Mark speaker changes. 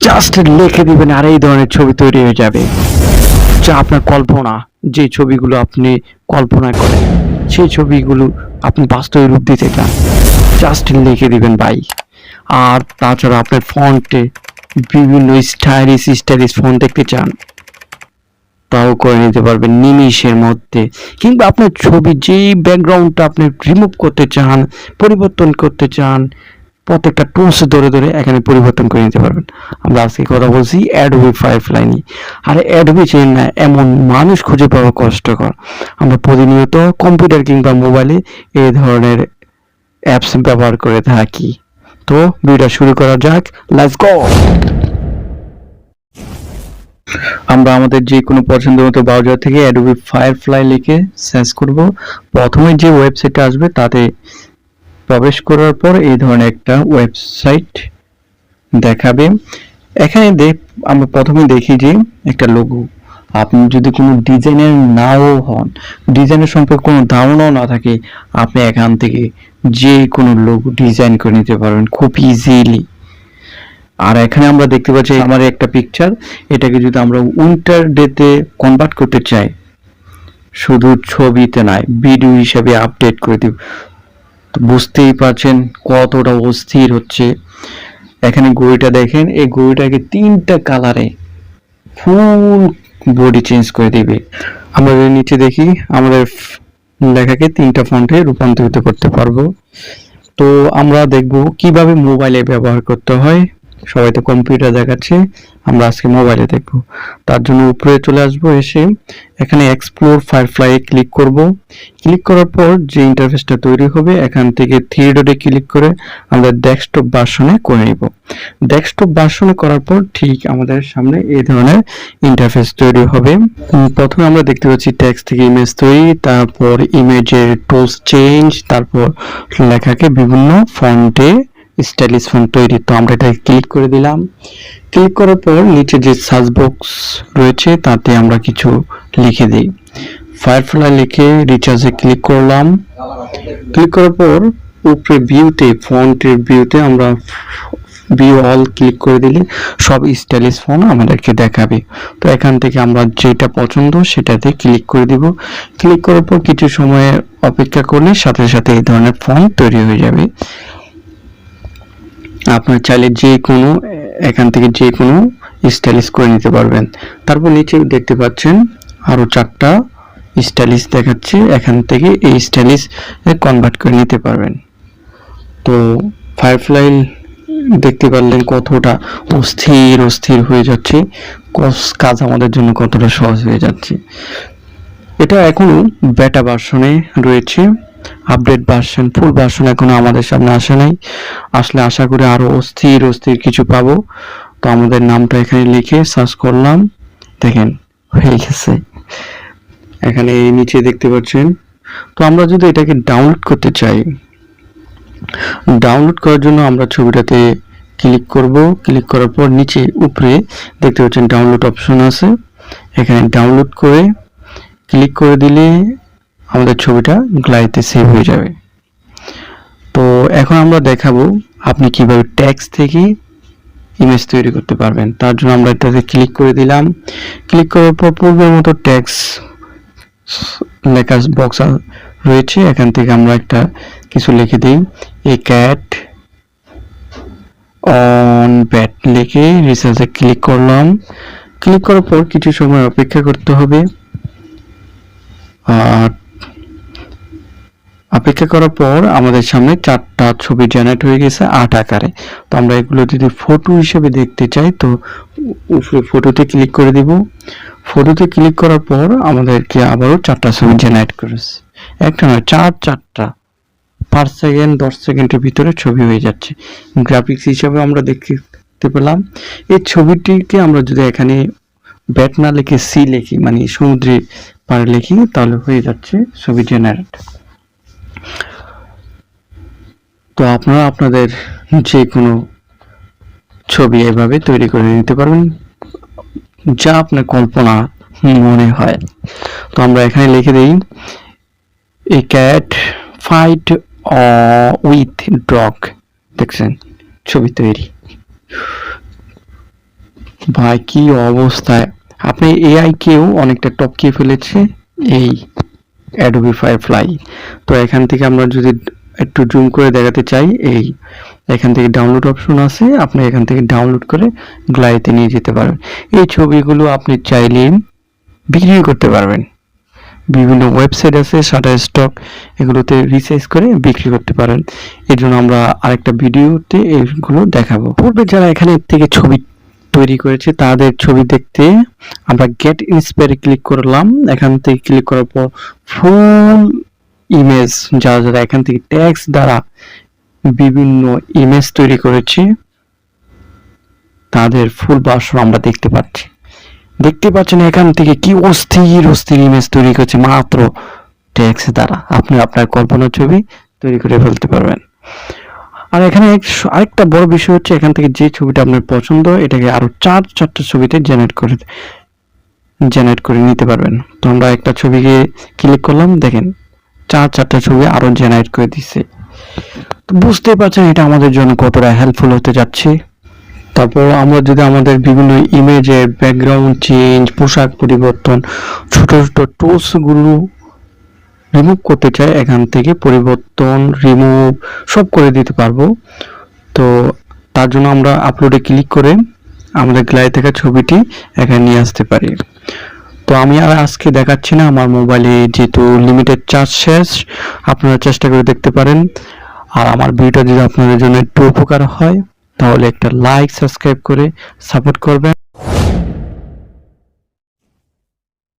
Speaker 1: Just লিখে দিবেন আর এই ধরনের ছবি তৈরি হয়ে যাবে। যা আপনার কল্পনা, যে ছবিগুলো আপনি কল্পনা করেন সেই ছবিগুলো আপনি বাস্তবে রূপ দিতে চান, জাস্ট লিখে দিবেন ভাই। আর তাছাড়া আপনার ফন্টে বিভিন্ন স্টাইলিশ ফন্ট দেখতে চান, তাও করে নিতে পারবেন নিমিষের মধ্যে। কিংবা আপনার ছবি যেই ব্যাকগ্রাউন্ডটা আপনি রিমুভ করতে চান, পরিবর্তন করতে চান, প্রত্যেকটা টুলস ধরে ধরে এখানে পরিবর্তন করে নিতে পারবেন। আমরা আজকে কথা বলছি অ্যাডোবি ফায়ারফ্লাই নিয়ে। আর অ্যাডোবি চেন না এমন মানুষ খুঁজে পাওয়া কষ্টকর। আমরা প্রতিনিয়ত কম্পিউটার কিংবা মোবাইলে এই ধরনের অ্যাপস ব্যবহার করে থাকি। তো ভিডিওটা শুরু করা যাক, লেটস গো। আমরা আমাদের যে কোনো পছন্দ মতো ব্রাউজার থেকে অ্যাডোবি ফায়ারফ্লাই লিখে সার্চ করব। প্রথমে যে ওয়েবসাইটটা আসবে তাতে প্রবেশ করার পর এই ধরনের একটা ওয়েবসাইট দেখাবে। এখানে আমরা প্রথমে দেখি যে একটা লোগো। আপনি যদি কোনো ডিজাইনের নাও হন, ডিজাইনের সম্পর্কে কোনো ধারণাও না থাকে, আপনি এখান থেকে যে কোনো লোগো ডিজাইন করে নিতে পারবেন খুব ইজিলি। আর এখানে আমরা দেখতে পাচ্ছি আমার একটা পিকচার, এটাকে যদি আমরা উইন্টার ডেতে কনভার্ট করতে চাই, শুধু ছবিতে নয় ভিডিও হিসাবে আপডেট করে দিব, তো বুঝতেই পারছেন কতটা অস্থির হচ্ছে। এখানে ঘড়িটা দেখেন, এই ঘড়িটাকে 3টা কালারে ফুল বডি চেঞ্জ করে দিবে। আমরা নিচে দেখি আমাদের লেখাকে 3টা ফন্টে রূপান্তরিত করতে পারবো। তো আমরা দেখব কিভাবে মোবাইলে ব্যবহার করতে হয়। সবাই তো কম্পিউটার দেখাচ্ছে, আমরা আজকে মোবাইলে দেখব। তার জন্য উপরে চলে আসব, এসে এখানে এক্সপ্লোর ফায়ারফ্লাই ক্লিক করব। ক্লিক করার পর যে ইন্টারফেসটা তৈরি হবে, এখান থেকে থ্রি ডটে ক্লিক করে আমরা ডেস্কটপ ভার্সনে করে নিব। ডেস্কটপ ভার্সনে করার পর ঠিক আমাদের সামনে এই ধরনের ইন্টারফেস তৈরি হবে। প্রথমে আমরা দেখতে পাচ্ছি টেক্সট থেকে ইমেজ তৈরি, তারপর ইমেজের টুলস চেঞ্জ, তারপর লেখাকে বিভিন্ন ফন্টে স্টাইলিশ ফন্ট তৈরি। তো আমরা এটা ক্লিক করে দিলাম। ক্লিক করার পর নিচে যে সার্চ বক্স রয়েছে তাতে আমরা কিছু লিখে দিই। ফায়ারফ্লাই লিখে রিচার্জে ক্লিক করলাম। ক্লিক করার পর উপরে ভিউতে, ফন্টের ভিউতে আমরা ভিউ অল ক্লিক করে দিলে সব স্টাইলিশ ফন্ট আমাদেরকে দেখাবে। তো এখান থেকে আমরা যেটা পছন্দ সেটাতে ক্লিক করে দিব। ক্লিক করার পর কিছু সময় অপেক্ষা করলে সাথে সাথে এই ধরনের ফন্ট তৈরি হয়ে যাবে। আপনার চাইলে যে কোনো এখান থেকে যে কোনো স্টাইলিশ করে নিতে পারবেন। তারপর নিচে দেখতে পাচ্ছেন আরো 4টা স্টাইলিশ দেখাচ্ছে, এখান থেকে এই স্টাইলিশ কনভার্ট করে নিতে পারবেন। তো ফায়ারফ্লাই দেখতে পারলেন কতটা অস্থির হয়ে যাচ্ছে, কাজ আমাদের জন্য কতটা সহজ হয়ে যাচ্ছে। এটা এখনো বেটা ভার্সনে রয়েছে, আপডেট ভার্সন, ফুল ভার্সন এখনো আমাদের সামনে আসে নাই। আসলে আশা করি আরো অস্থির কিছু পাবো। তো আমাদের নামটা এখানে লিখে সার্চ করলাম, দেখেন হয়ে গেছে। এখানে নিচে দেখতে পাচ্ছেন। তো আমরা যদি এটাকে ডাউনলোড করতে চাই, ডাউনলোড করার জন্য আমরা ছবিটাতে ক্লিক করব। ক্লিক করার পর নিচে উপরে দেখতে পাচ্ছেন ডাউনলোড অপশন আছে, এখানে ডাউনলোড করে ক্লিক করে দিলে আমাদের ছবিটা গ্যালারিতে সেভ হয়ে যাবে। তো এখন আমরা দেখাবো আপনি কিভাবে টেক্সট থেকে ইমেজ তৈরি করতে পারবেন। তার জন্য আমরা এটাতে ক্লিক করে দিলাম। ক্লিক করার পর পূর্বের মতো টেক্সট লেখা বক্স রয়েছে, এখান থেকে আমরা একটা কিছু লিখে দিই, এ ক্যাট অন ব্যাট লিখে রিসার্চে ক্লিক করলাম। ক্লিক করার পর কিছু সময় অপেক্ষা করতে হবে। আর অপেক্ষা করার পর আমাদের সামনে 4টা ছবি জেনারেট হয়ে গেছে 8 আকারে। তো আমরা এগুলো যদি ফটো হিসেবে দেখতে চাই তো ফটোতে ক্লিক করে দিব। ফটোতে ক্লিক করার পর আমাদেরকে আবারও 4টা ছবি জেনারেট করেছে, একটা নয় 4টা পার সেকেন্ড 10 সেকেন্ডের ভিতরে ছবি হয়ে যাচ্ছে। গ্রাফিক্স হিসেবে আমরা দেখতে পেলাম। এই ছবিটিকে আমরা যদি এখানে ব্যাট না লিখে সি লিখি, মানে সমুদ্রে পাড়ে লিখি, তাহলে হয়ে যাচ্ছে ছবি জেনারেট। তো আপনারা আপনাদের যে কোনো ছবি এভাবে তৈরি করে নিতে পারবেন, যা আপনার কল্পনা মনে হয়। তো আমরা এখানে লিখে দিই, এ ক্যাট ফাইট উইথ ডগ, দেখছেন ছবি তৈরি। ভাই কি অবস্থায়, আপনি এআই কেও অনেকটা টপকিয়ে ফেলেছে এই অ্যাডোবি ফায়ারফ্লাই। তো এখান থেকে আমরা যদি একটু জুম করে দেখাতে চাই, এখান থেকে ডাউনলোড অপশন আছে, আপনি এখান থেকে ডাউনলোড করে গ্লাইতে নিয়ে যেতে পারবেন। এই ছবিগুলো আপনি চাইলে বিক্রি করতে পারবেন। বিভিন্ন ওয়েবসাইট আছে শাটার স্টক, এগুলোতে রিসার্চ করে বিক্রি করতে পারেন। এর জন্য আমরা আরেকটা ভিডিওতে এগুলো দেখাবো। পূর্বে যারা এখানে থেকে ছবি তৈরি করেছে তাদের ছবি দেখতে আমরা গেট ইন্সপায়ারে ক্লিক করলাম। এখান থেকে ক্লিক করার পর ফুল ইমেজ, যারা যারা এখান থেকে ট্যাক্স দ্বারা বিভিন্ন ইমেজ তৈরি করেছে তাদের ফুল ভার্সন আমরা দেখতে পাচ্ছেন। এখান থেকে কি অস্থির অস্থির ইমেজ তৈরি করছে মাত্র ট্যাক্স দ্বারা। আপনি আপনার কল্পনার ছবি তৈরি করে ফেলতে পারবেন। আর এখানে আরেকটা বড় বিষয় হচ্ছে, এখান থেকে যে ছবিটা আপনার পছন্দ এটাকে আরো চারটা ছবিতে জেনারেট করে নিতে পারবেন। তো আমরা একটা ছবিকে ক্লিক করলাম, দেখেন চারটা ছবি আরো জেনারেট করে দিচ্ছে। তো বুঝতে পারছেন এটা আমাদের জন্য কতটা হেল্পফুল হতে যাচ্ছে। তারপর আমরা যদি আমাদের বিভিন্ন ইমেজের ব্যাকগ্রাউন্ড চেঞ্জ, পোশাক পরিবর্তন, ছোট ছোট টুলস গুলো রিমুভ করতে চাই, এখান থেকে পরিবর্তন রিমুভ সব করে দিতে পারবো। তো তার জন্য আমরা আপলোডে ক্লিক করে আমাদের গ্যালারি থেকে ছবিটি এখানে নিয়ে আসতে পারি। তো আমি আর আজকে দেখাচ্ছি না, আমার মোবাইলে যেহেতু লিমিটেড চার্জ শেষ, আপনারা চেষ্টা করে দেখতে পারেন। আর আমার ভিডিওটা যদি আপনাদের জন্য একটু উপকার হয় তাহলে একটা লাইক সাবস্ক্রাইব করে সাপোর্ট করবেন।